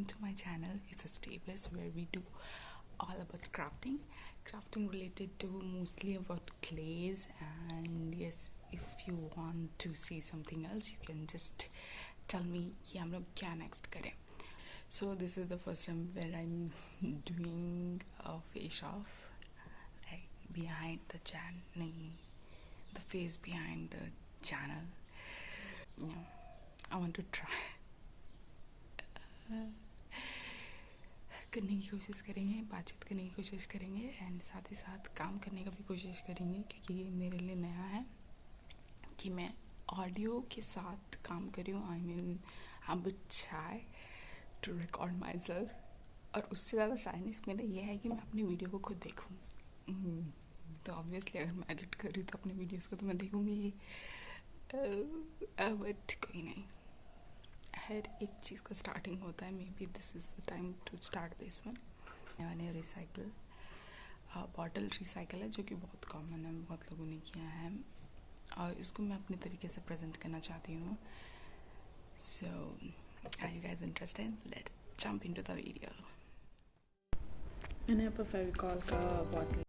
welcome to my channel. It's a Staples where we do all about crafting related to mostly about clays. And yes, if you want to see something else, you can just tell me कि हम लोग क्या next करें. So this is the first time where I'm doing a face off, like behind the channel, the face behind the channel. Yeah, I want to try. करने की कोशिश करेंगे, बातचीत करने की कोशिश करेंगे एंड साथ ही साथ काम करने का भी कोशिश करेंगे, क्योंकि ये मेरे लिए नया है कि मैं ऑडियो के साथ काम कर रही हूँ. I mean I am bit shy to record myself, और उससे ज़्यादा शायनेस मेरा ये है कि मैं अपनी वीडियो को खुद देखूँ. तो ऑब्वियसली अगर मैं एडिट कर रही हूँ तो अपने वीडियोज़ को तो मैं देखूँगी, बट कोई नहीं. हर एक चीज़ का स्टार्टिंग होता है. Maybe this is the time to start this one. मैंने रिसाइकल बॉटल रिसाइकल है, जो कि बहुत कॉमन है, बहुत लोगों ने किया है, और इसको मैं अपने तरीके से प्रेजेंट करना चाहती हूँ. So are you guys interested? Let's jump into the video. मैंने यहाँ पर फेविकॉल का बॉटल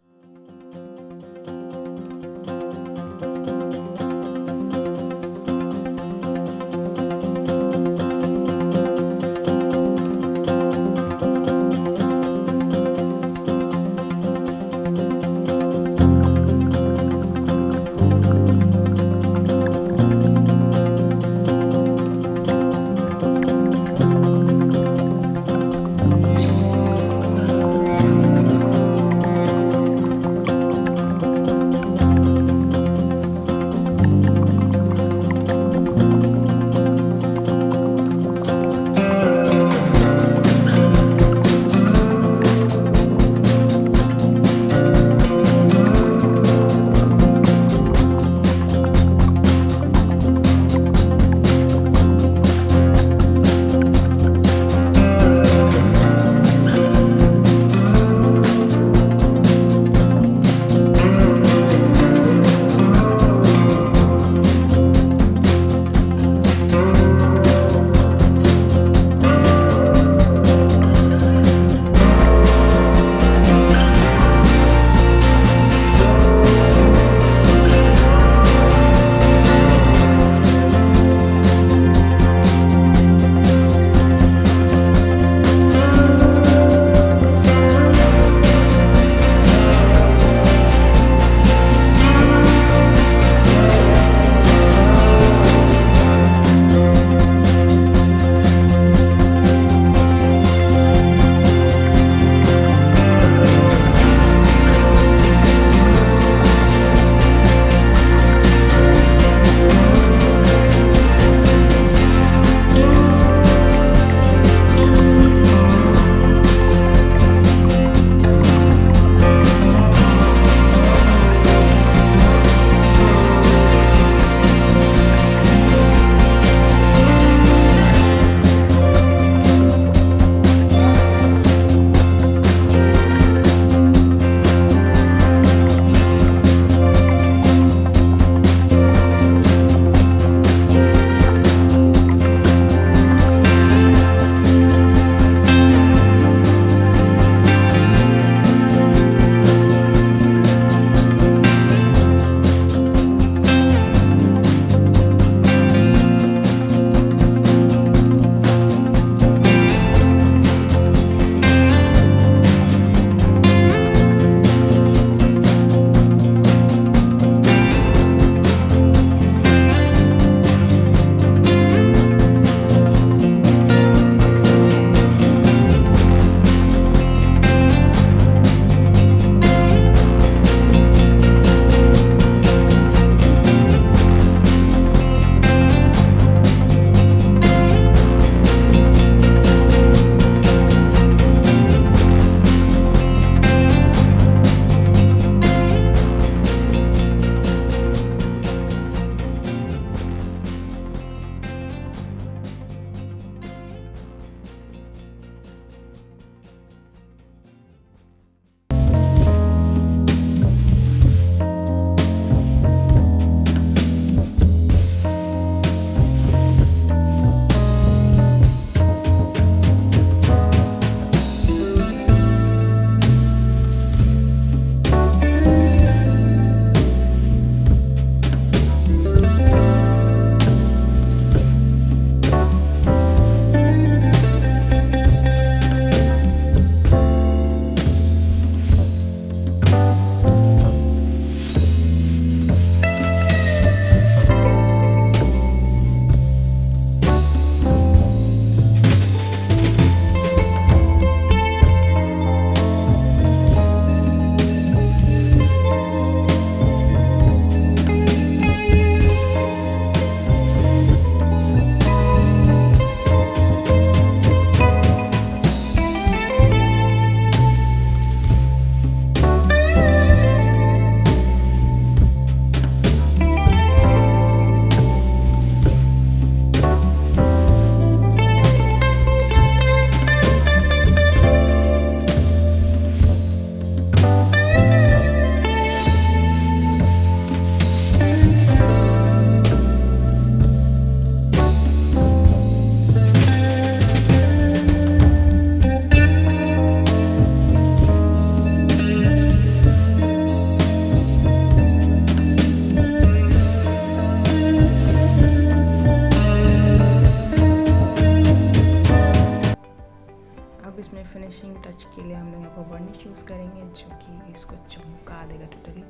फिनिशिंग टच के लिए हम लोग यहाँ पर वर्निश यूज़ करेंगे जो कि इसको चमका देगा टोटली।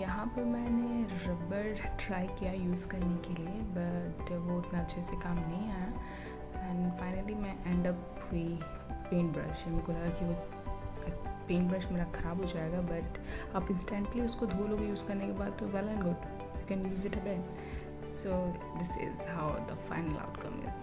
यहाँ पर मैंने रबर ट्राई किया यूज़ करने के लिए, बट वो उतना अच्छे से काम नहीं आया। एंड फाइनली मैं एंड अप हुई पेंट ब्रश। मेरे को लगा कि वो पेंट ब्रश मेरा ख़राब हो जाएगा, बट आप इंस्टेंटली उसको धो लोगे यूज़ करने के बाद तो well and good, you can use it again. So this is how the final outcome is.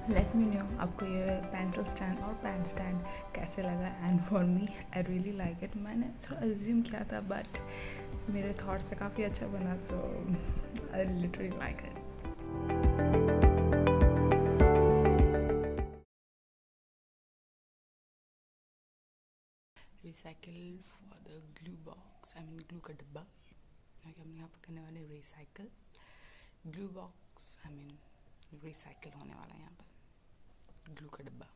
Let me know आपको ये पेंसिल स्टैंड और पेन स्टैंड कैसे लगा। And for me I really like it. मैंने थोड़ा अज्यूम किया था बट मेरे थॉट से काफ़ी अच्छा बना, so I literally like it. Recycle for the glue box, I mean glue का डब्बा। हम यहाँ पर करने वाले recycle glue box, I mean recycle होने वाला है यहाँ पर ग्लू का डब्बा।